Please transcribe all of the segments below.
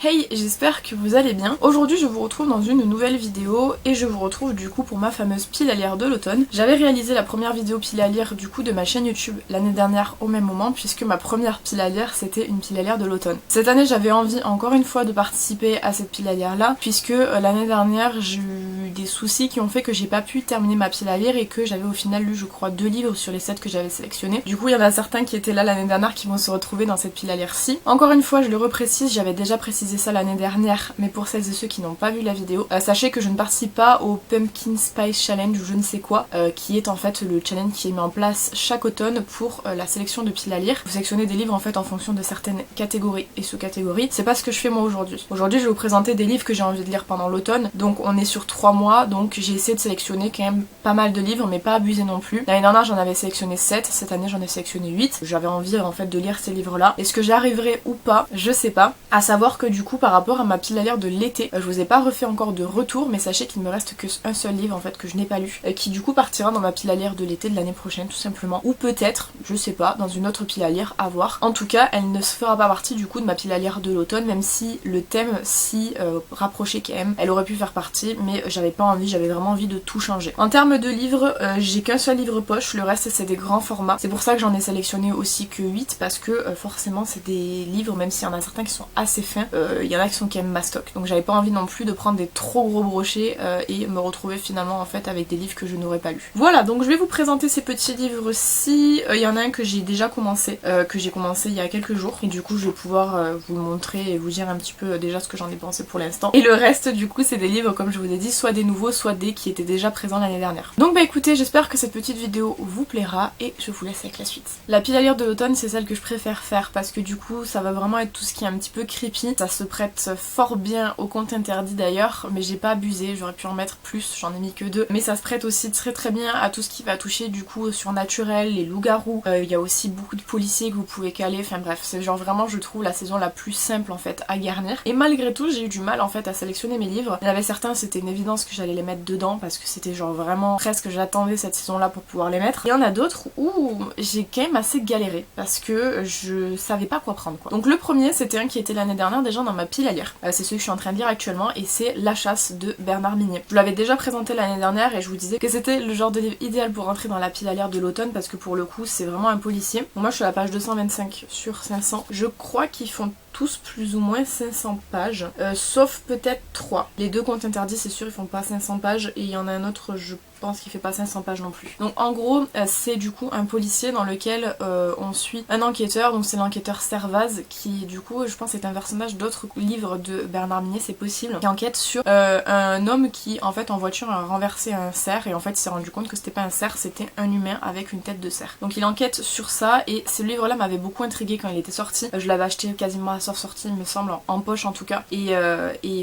Hey, j'espère que vous allez bien. Aujourd'hui je vous retrouve dans une nouvelle vidéo et je vous retrouve du coup pour ma fameuse pile à lire de l'automne. J'avais réalisé la première vidéo pile à lire du coup de ma chaîne YouTube l'année dernière au même moment puisque ma première pile à lire c'était une pile à lire de l'automne. Cette année j'avais envie encore une fois de participer à cette pile à lire là puisque l'année dernière j'ai eu des soucis qui ont fait que j'ai pas pu terminer ma pile à lire et que j'avais au final lu je crois 2 livres sur les 7 que j'avais sélectionnés. Du coup il y en a certains qui étaient là l'année dernière qui vont se retrouver dans cette pile à lire-ci. Encore une fois je le reprécise, j'avais déjà précisé ça l'année dernière, mais pour celles et ceux qui n'ont pas vu la vidéo, sachez que je ne participe pas au Pumpkin Spice Challenge ou je ne sais quoi, qui est en fait le challenge qui est mis en place chaque automne pour la sélection de piles à lire. Vous sélectionnez des livres en fait en fonction de certaines catégories et sous-catégories. C'est pas ce que je fais moi aujourd'hui. Aujourd'hui je vais vous présenter des livres que j'ai envie de lire pendant l'automne, donc on est sur 3 mois, donc j'ai essayé de sélectionner quand même pas mal de livres, mais pas abuser non plus. L'année dernière j'en avais sélectionné 7, cette année j'en ai sélectionné 8. J'avais envie en fait de lire ces livres là. Est-ce que j'y arriverai ou pas? Je sais pas. À savoir que du coup par rapport à ma pile à lire de l'été, je vous ai pas refait encore de retour, mais sachez qu'il me reste que un seul livre en fait que je n'ai pas lu, qui du coup partira dans ma pile à lire de l'été de l'année prochaine tout simplement, ou peut-être, je sais pas, dans une autre pile à lire, à voir. En tout cas, elle ne se fera pas partie du coup de ma pile à lire de l'automne, même si le thème si rapproché quand même, elle aurait pu faire partie, mais j'avais pas envie, j'avais vraiment envie de tout changer. En termes de livres, j'ai qu'un seul livre poche, le reste c'est des grands formats. C'est pour ça que j'en ai sélectionné aussi que 8, parce que forcément c'est des livres, même s'il y en a certains qui sont assez fins, il y en a qui sont quand même mastoc. Donc j'avais pas envie non plus de prendre des trop gros brochets et me retrouver finalement en fait avec des livres que je n'aurais pas lus. Voilà, donc je vais vous présenter ces petits livres-ci. Il y en a un que j'ai déjà commencé, il y a quelques jours, et du coup je vais pouvoir vous le montrer et vous dire un petit peu déjà ce que j'en ai pensé pour l'instant. Et le reste du coup c'est des livres comme je vous ai dit, soit des nouveaux, soit des qui étaient déjà présents l'année dernière. Donc bah écoutez, j'espère que cette petite vidéo vous plaira et je vous laisse avec la suite. La pile à lire de l'automne c'est celle que je préfère faire parce que du coup ça va vraiment être tout ce qui est un petit peu creepy. Ça se prête fort bien au conte interdit d'ailleurs, mais j'ai pas abusé, j'aurais pu en mettre plus, j'en ai mis que 2. Mais ça se prête aussi très bien à tout ce qui va toucher du coup au surnaturel, les loups-garous. Il y a aussi beaucoup de policiers que vous pouvez caler, enfin bref, c'est genre vraiment je trouve la saison la plus simple en fait à garnir. Et malgré tout j'ai eu du mal en fait à sélectionner mes livres. Il y en avait certains c'était une évidence que j'allais les mettre dedans parce que c'était genre vraiment presque j'attendais cette saison là pour pouvoir les mettre. Et il y en a d'autres où j'ai quand même assez galéré parce que je savais pas quoi prendre quoi. Donc le premier c'était un qui était l'année dernière déjà dans ma pile à lire. C'est celui que je suis en train de lire actuellement et c'est La Chasse de Bernard Minier. Je l'avais déjà présenté l'année dernière et je vous disais que c'était le genre de livre idéal pour rentrer dans la pile à lire de l'automne parce que pour le coup c'est vraiment un policier. Bon, moi je suis à la page 225 sur 500. Je crois qu'ils font tous plus ou moins 500 pages, sauf peut-être 3. Les 2 contes interdits c'est sûr ils font pas 500 pages et il y en a un autre je pense qu'il fait pas 500 pages non plus. Donc en gros c'est du coup un policier dans lequel on suit un enquêteur, donc c'est l'enquêteur Servaz qui du coup je pense est un personnage d'autres livres de Bernard Minier, c'est possible, qui enquête sur un homme qui en fait en voiture a renversé un cerf et en fait il s'est rendu compte que c'était pas un cerf, c'était un humain avec une tête de cerf. Donc il enquête sur ça et ce livre là m'avait beaucoup intrigué quand il était sorti. Je l'avais acheté quasiment à sa sortie il me semble, en poche en tout cas, et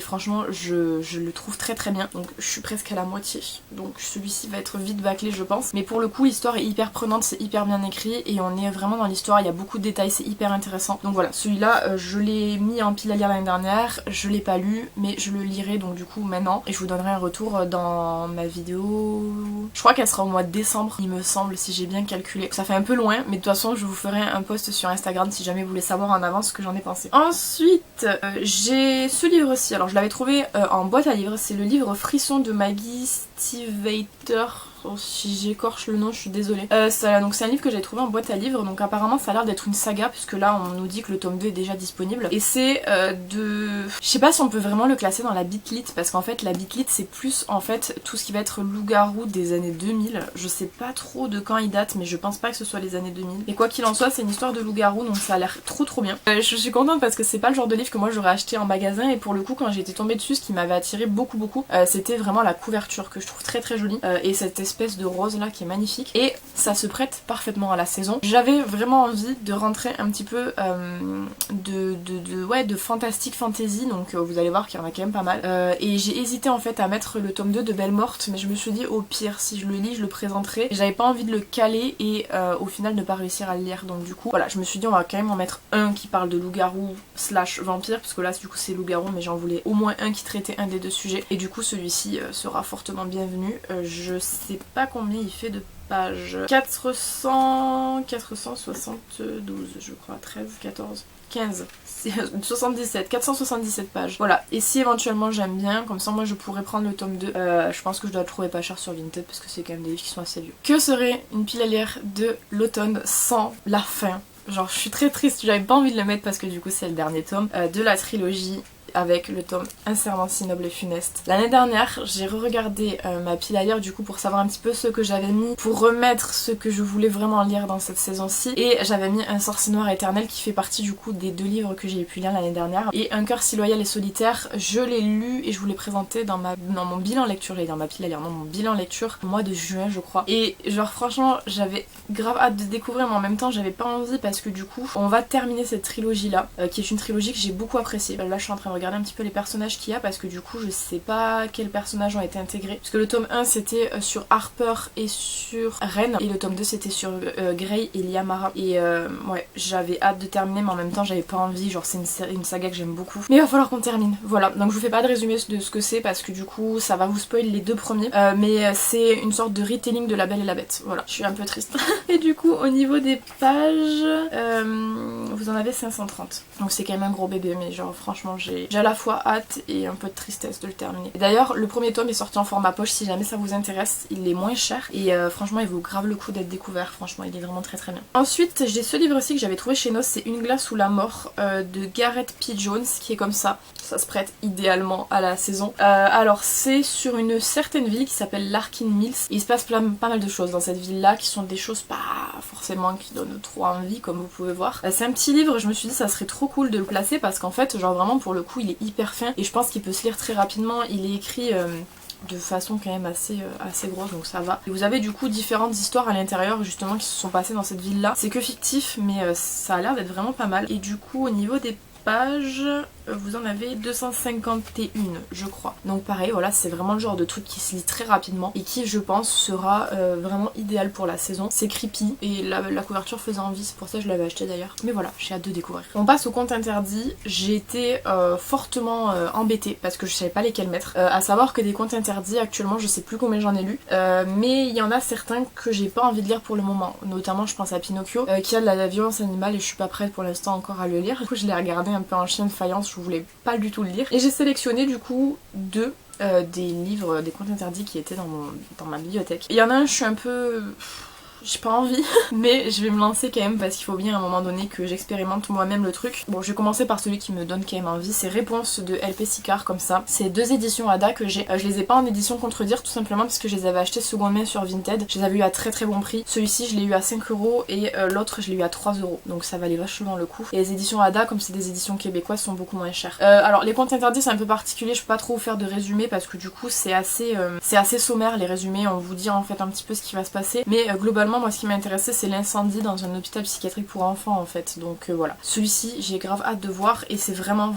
franchement je le trouve très bien, donc je suis presque à la moitié, donc celui-ci va être vite bâclé je pense, mais pour le coup l'histoire est hyper prenante, c'est hyper bien écrit et on est vraiment dans l'histoire, il y a beaucoup de détails, c'est hyper intéressant. Donc voilà, celui-là je l'ai mis en pile à lire l'année dernière, je l'ai pas lu mais je le lirai donc du coup maintenant et je vous donnerai un retour dans ma vidéo, je crois qu'elle sera au mois de décembre il me semble si j'ai bien calculé. Ça fait un peu loin mais de toute façon je vous ferai un post sur Instagram si jamais vous voulez savoir en avance ce que j'en ai pensé. Ensuite j'ai ce livre-ci, alors je l'avais trouvé en boîte à livres, c'est le livre Frisson de Maggie Stiefvater. Si j'écorche le nom, je suis désolée. Donc c'est un livre que j'ai trouvé en boîte à livres, donc apparemment ça a l'air d'être une saga, puisque là on nous dit que le tome 2 est déjà disponible. Et c'est de... Je sais pas si on peut vraiment le classer dans la bitlit, parce qu'en fait la bitlit c'est plus en fait tout ce qui va être loup-garou des années 2000. Je sais pas trop de quand il date, mais je pense pas que ce soit les années 2000. Et quoi qu'il en soit, c'est une histoire de loup-garou, donc ça a l'air trop bien. Je suis contente parce que c'est pas le genre de livre que moi j'aurais acheté en magasin, et pour le coup quand j'ai été tombée dessus, ce qui m'avait attiré beaucoup, c'était vraiment la couverture que je trouve très jolie, et cette espèce de rose là qui est magnifique et ça se prête parfaitement à la saison. J'avais vraiment envie de rentrer un petit peu de fantastique fantasy, donc vous allez voir qu'il y en a quand même pas mal, et j'ai hésité en fait à mettre le tome 2 de Belle Morte, mais je me suis dit au pire si je le lis je le présenterai, j'avais pas envie de le caler et au final ne pas réussir à le lire, donc du coup voilà je me suis dit on va quand même en mettre un qui parle de loup-garou / vampire, parce que là du coup c'est loup-garou mais j'en voulais au moins un qui traitait un des 2 sujets et du coup celui-ci sera fortement bienvenu. Je sais pas combien il fait de page 472 je crois, 13, 14, 15, 77, 477 pages. Voilà, et si éventuellement j'aime bien, comme ça moi je pourrais prendre le tome 2. Je pense que je dois le trouver pas cher sur Vinted parce que c'est quand même des livres qui sont assez vieux. Que serait une pile à lire de l'automne sans la fin? Genre je suis très triste, j'avais pas envie de le mettre parce que du coup c'est le dernier tome de la trilogie avec le tome Un serment si noble et funeste. L'année dernière, j'ai re-regardé ma pile à lire du coup pour savoir un petit peu ce que j'avais mis, pour remettre ce que je voulais vraiment lire dans cette saison-ci. Et j'avais mis Un sorcier noir éternel qui fait partie du coup des 2 livres que j'ai pu lire l'année dernière. Et Un cœur si loyal et solitaire, je l'ai lu et je vous l'ai présenté dans mon bilan lecture, j'allais dire ma pile à lire, non mon bilan lecture, au mois de juin je crois. Et genre franchement, j'avais grave hâte de découvrir mais en même temps j'avais pas envie parce que du coup, on va terminer cette trilogie là, qui est une trilogie que j'ai beaucoup appréciée. Là je suis en train de regarder un petit peu les personnages qu'il y a parce que du coup je sais pas quels personnages ont été intégrés parce que le tome 1 c'était sur Harper et sur Ren et le tome 2 c'était sur Grey et Liamara et ouais j'avais hâte de terminer mais en même temps j'avais pas envie, genre c'est une saga que j'aime beaucoup mais il va falloir qu'on termine. Voilà, donc je vous fais pas de résumé de ce que c'est parce que du coup ça va vous spoil les 2 premiers mais c'est une sorte de retelling de La Belle et la Bête. Voilà, je suis un peu triste. Et du coup au niveau des pages vous en avez 530 donc c'est quand même un gros bébé mais genre franchement j'ai à la fois hâte et un peu de tristesse de le terminer. D'ailleurs le premier tome est sorti en format poche si jamais ça vous intéresse, il est moins cher et franchement il vaut grave le coup d'être découvert, franchement il est vraiment très très bien. Ensuite j'ai ce livre aussi que j'avais trouvé chez Nos, c'est Une glace ou la mort de Gareth P. Jones qui est comme ça se prête idéalement à la saison. Alors c'est sur une certaine ville qui s'appelle Larkin Mills et il se passe pas mal de choses dans cette ville là qui sont des choses pas forcément qui donnent trop envie comme vous pouvez voir. C'est un petit livre, je me suis dit ça serait trop cool de le placer parce qu'en fait genre vraiment pour le coup il est hyper fin et je pense qu'il peut se lire très rapidement, il est écrit de façon quand même assez grosse donc ça va. Et vous avez du coup différentes histoires à l'intérieur justement qui se sont passées dans cette ville là. C'est que fictif mais ça a l'air d'être vraiment pas mal et du coup au niveau des pages vous en avez 251 je crois. Donc pareil voilà c'est vraiment le genre de truc qui se lit très rapidement et qui je pense sera vraiment idéal pour la saison. C'est creepy et la couverture faisait envie, c'est pour ça que je l'avais acheté d'ailleurs. Mais voilà, j'ai hâte de découvrir. On passe au conte interdit. J'ai été fortement embêtée parce que je savais pas lesquels mettre. À savoir que des contes interdits actuellement je sais plus combien j'en ai lu mais il y en a certains que j'ai pas envie de lire pour le moment. Notamment je pense à Pinocchio qui a de la violence animale et je suis pas prête pour l'instant encore à le lire. Du coup je l'ai regardé un peu en chien de faïence, je voulais pas du tout le lire. Et j'ai sélectionné du coup des livres, des contes interdits qui étaient dans ma bibliothèque. Il y en a un, je suis un peu... j'ai pas envie, mais je vais me lancer quand même parce qu'il faut bien à un moment donné que j'expérimente moi-même le truc. Bon, je vais commencer par celui qui me donne quand même envie, c'est Réponse de LP Sicard comme ça. C'est 2 éditions Ada que j'ai. Je les ai pas en édition Contredire tout simplement parce que je les avais achetés seconde main sur Vinted. Je les avais eu à très très bon prix. Celui-ci je l'ai eu à 5 € et l'autre je l'ai eu à 3 €. Donc ça valait vachement le coup. Et les éditions Ada, comme c'est des éditions québécoises, sont beaucoup moins chères. Alors les contes interdits c'est un peu particulier, je peux pas trop vous faire de résumé parce que du coup c'est assez sommaire les résumés. On vous dit en fait un petit peu ce qui va se passer. Mais globalement moi ce qui m'a intéressé c'est l'incendie dans un hôpital psychiatrique pour enfants en fait, donc voilà. Celui-ci j'ai grave hâte de voir et c'est vraiment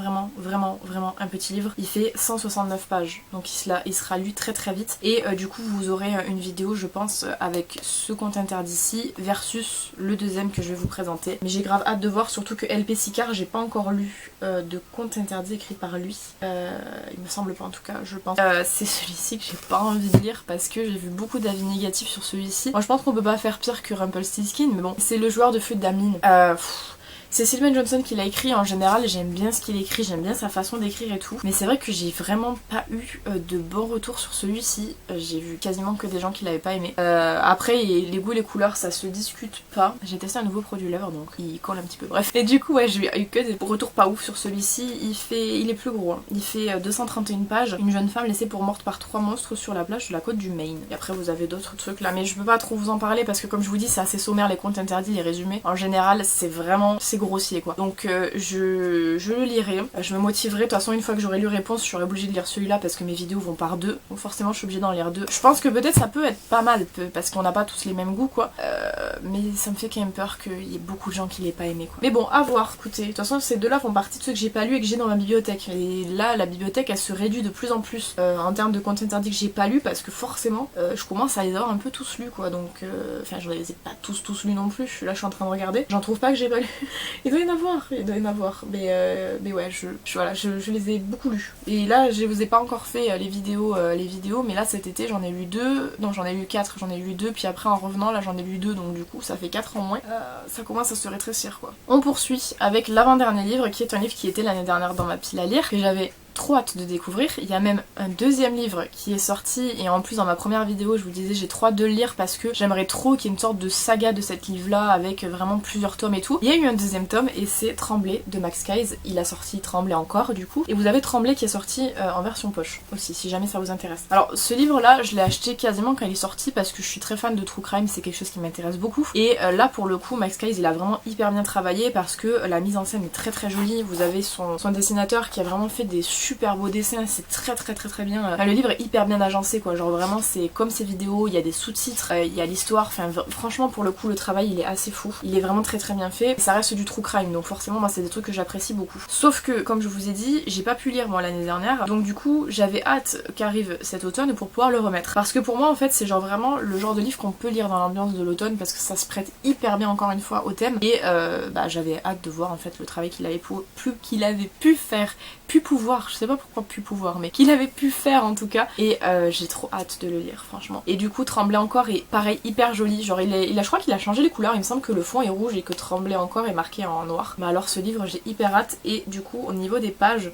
un petit livre. Il fait 169 pages donc il sera lu très très vite et du coup vous aurez une vidéo je pense avec ce conte interdit-ci versus le deuxième que je vais vous présenter. Mais j'ai grave hâte de voir, surtout que LP Sicard j'ai pas encore lu de conte interdit écrit par lui. Il me semble pas en tout cas, je pense. C'est celui-ci que j'ai pas envie de lire parce que j'ai vu beaucoup d'avis négatifs sur celui-ci. Moi je pense qu'on peut pas faire pire que Rumpelstiltskin, mais bon, c'est le joueur de flûte d'Amine. C'est Sylvain Johnson qui l'a écrit, en général j'aime bien ce qu'il écrit, j'aime bien sa façon d'écrire et tout, mais c'est vrai que j'ai vraiment pas eu de bons retours sur celui-ci. J'ai vu quasiment que des gens qui l'avaient pas aimé. Après les goûts et les couleurs ça se discute pas. J'ai testé un nouveau produit lèvres donc il colle un petit peu, bref. Et du coup ouais j'ai eu que des retours pas ouf sur celui-ci. Il est plus gros, hein. Il fait 231 pages, une jeune femme laissée pour morte par 3 monstres sur la plage de la côte du Maine. Et après vous avez d'autres trucs là, mais je peux pas trop vous en parler parce que comme je vous dis c'est assez sommaire les contes interdits, les résumés. En général c'est grossier quoi. Donc je le lirai, je me motiverai. De toute façon une fois que j'aurai lu Réponse je serai obligée de lire celui-là parce que mes vidéos vont par 2. Donc forcément je suis obligée d'en lire 2. Je pense que peut-être ça peut être pas mal parce qu'on n'a pas tous les mêmes goûts quoi. Mais ça me fait quand même peur qu'il y ait beaucoup de gens qui l'aient pas aimé quoi. Mais bon à voir, écoutez. De toute façon ces deux là font partie de ceux que j'ai pas lu et que j'ai dans ma bibliothèque. Et là la bibliothèque elle se réduit de plus en plus en termes de contes interdits que j'ai pas lu parce que forcément je commence à les avoir un peu tous lus quoi. Donc enfin je les ai pas tous lus non plus. Là je suis en train de regarder. J'en trouve pas que j'ai pas lu. Il doit y en avoir. Mais ouais, voilà, je les ai beaucoup lus. Et là, je vous ai pas encore fait les vidéos, mais là cet été j'en ai lu 2, non j'en ai lu 4, j'en ai lu 2, puis après en revenant là j'en ai lu 2, donc du coup ça fait 4 en moins. Ça commence à se rétrécir quoi. On poursuit avec l'avant-dernier livre, qui est un livre qui était l'année dernière dans ma pile à lire, que j'avais trop hâte de découvrir. Il y a même un deuxième livre qui est sorti, et en plus dans ma première vidéo je vous disais j'ai trop hâte de le lire parce que j'aimerais trop qu'il y ait une sorte de saga de cet livre là avec vraiment plusieurs tomes et tout. Il y a eu un deuxième tome et c'est Tremblay de Max Keyes. Il a sorti Tremblay encore du coup, et vous avez Tremblay qui est sorti en version poche aussi si jamais ça vous intéresse. Alors ce livre là je l'ai acheté quasiment quand il est sorti parce que je suis très fan de true crime, c'est quelque chose qui m'intéresse beaucoup, et là pour le coup Max Keyes il a vraiment hyper bien travaillé parce que la mise en scène est très très jolie. Vous avez son dessinateur qui a vraiment fait des super beaux dessins, c'est très bien. Enfin, le livre est hyper bien agencé quoi, genre vraiment c'est comme ses vidéos, il y a des sous-titres, il y a l'histoire, enfin franchement pour le coup le travail il est assez fou, il est vraiment très bien fait, et ça reste du true crime donc forcément moi c'est des trucs que j'apprécie beaucoup. Sauf que comme je vous ai dit, j'ai pas pu lire moi l'année dernière, donc du coup j'avais hâte qu'arrive cet automne pour pouvoir le remettre. Parce que pour moi en fait c'est genre vraiment le genre de livre qu'on peut lire dans l'ambiance de l'automne parce que ça se prête hyper bien encore une fois au thème, et j'avais hâte de voir en fait le travail qu'il avait pu faire, je sais pas pourquoi pu pouvoir, mais qu'il avait pu faire en tout cas, et j'ai trop hâte de le lire franchement. Et du coup Tremblay encore est pareil hyper joli, genre je crois qu'il a changé les couleurs, il me semble que le fond est rouge et que Tremblay encore est marqué en noir. Mais alors ce livre j'ai hyper hâte, et du coup au niveau des pages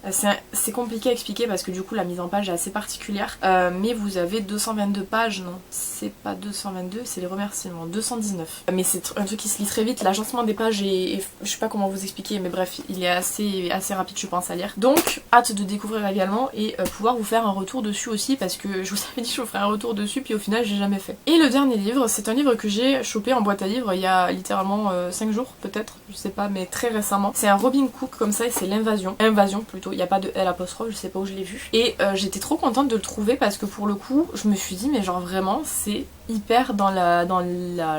c'est compliqué à expliquer parce que du coup la mise en page est assez particulière, mais vous avez 222 pages, non c'est pas 222, c'est les remerciements, 219, mais c'est un truc qui se lit très vite, l'agencement des pages est je sais pas comment vous expliquer, mais bref il est assez rapide je pense à lire, donc hâte de découvrir également et pouvoir vous faire un retour dessus aussi, parce que je vous avais dit que je vous ferais un retour dessus puis au final j'ai jamais fait. Et le dernier livre, c'est un livre que j'ai chopé en boîte à livres il y a littéralement 5 jours peut-être, je sais pas, mais très récemment. C'est un Robin Cook comme ça et c'est L'Invasion plutôt, il n'y a pas de L apostrophe, je sais pas où je l'ai vu, et j'étais trop contente de le trouver parce que pour le coup je me suis dit mais genre vraiment c'est hyper dans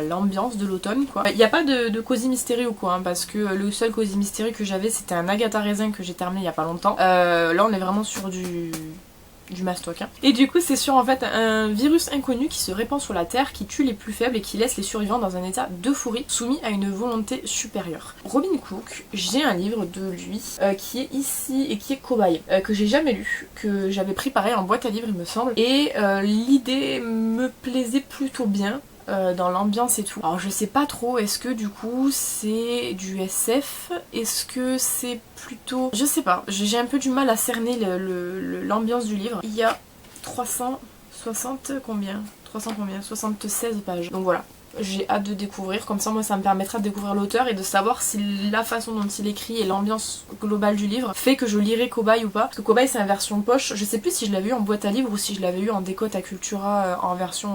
l'ambiance de l'automne quoi. Il n'y a pas de cosy mystery ou quoi, hein, parce que le seul cosy mystery que j'avais c'était un Agatha Raisin que j'ai terminé il y a pas longtemps. Là on est vraiment sur du mastoc hein. Et du coup c'est sur en fait un virus inconnu qui se répand sur la terre, qui tue les plus faibles et qui laisse les survivants dans un état d'euphorie soumis à une volonté supérieure. Robin Cook, j'ai un livre de lui qui est ici et qui est Cobaye, que j'ai jamais lu, que j'avais pris pareil en boîte à livres il me semble, et l'idée me plaisait plutôt bien. Dans l'ambiance et tout. Alors je sais pas trop, est-ce que du coup c'est du SF? Est-ce que c'est plutôt... Je sais pas, j'ai un peu du mal à cerner l'ambiance du livre. Il y a 360 combien 76 pages. Donc voilà. J'ai hâte de découvrir, comme ça moi ça me permettra de découvrir l'auteur et de savoir si la façon dont il écrit et l'ambiance globale du livre fait que je lirai Cobaye ou pas. Parce que Cobaye c'est la version poche, je sais plus si je l'avais eu en boîte à livres ou si je l'avais eu en décote à Cultura en version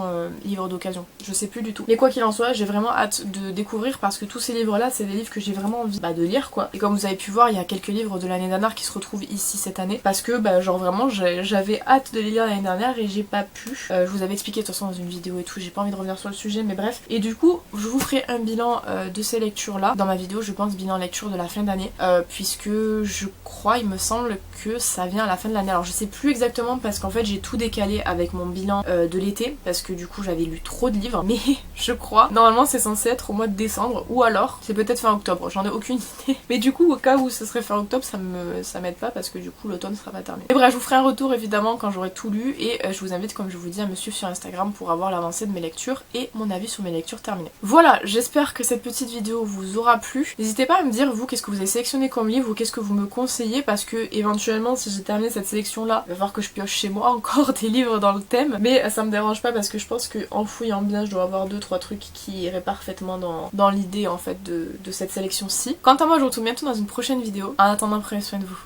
livre d'occasion, je sais plus du tout. Mais quoi qu'il en soit, j'ai vraiment hâte de découvrir parce que tous ces livres là c'est des livres que j'ai vraiment envie de lire quoi. Et comme vous avez pu voir, il y a quelques livres de l'année dernière qui se retrouvent ici cette année parce que genre vraiment j'avais hâte de les lire l'année dernière et j'ai pas pu. Je vous avais expliqué de toute façon dans une vidéo et tout, j'ai pas envie de revenir sur le sujet mais bref. Et du coup je vous ferai un bilan de ces lectures là dans ma vidéo, je pense bilan lecture de la fin d'année, puisque je crois, il me semble que ça vient à la fin de l'année. Alors je sais plus exactement parce qu'en fait j'ai tout décalé avec mon bilan de l'été parce que du coup j'avais lu trop de livres, mais je crois normalement c'est censé être au mois de décembre ou alors c'est peut-être fin octobre, j'en ai aucune idée. Mais du coup au cas où ce serait fin octobre ça m'aide pas parce que du coup l'automne sera pas terminé. Et bref, je vous ferai un retour évidemment quand j'aurai tout lu et je vous invite comme je vous dis à me suivre sur Instagram pour avoir l'avancée de mes lectures et mon avis sur mes lectures terminées. Voilà, j'espère que cette petite vidéo vous aura plu. N'hésitez pas à me dire vous qu'est-ce que vous avez sélectionné comme livre ou qu'est-ce que vous me conseillez, parce que éventuellement si j'ai terminé cette sélection là, il va falloir que je pioche chez moi encore des livres dans le thème, mais ça me dérange pas parce que je pense qu'en fouillant bien je dois avoir 2-3 trucs qui iraient parfaitement dans l'idée en fait de cette sélection-ci. Quant à moi je vous retrouve bientôt dans une prochaine vidéo. En attendant, prenez soin de vous.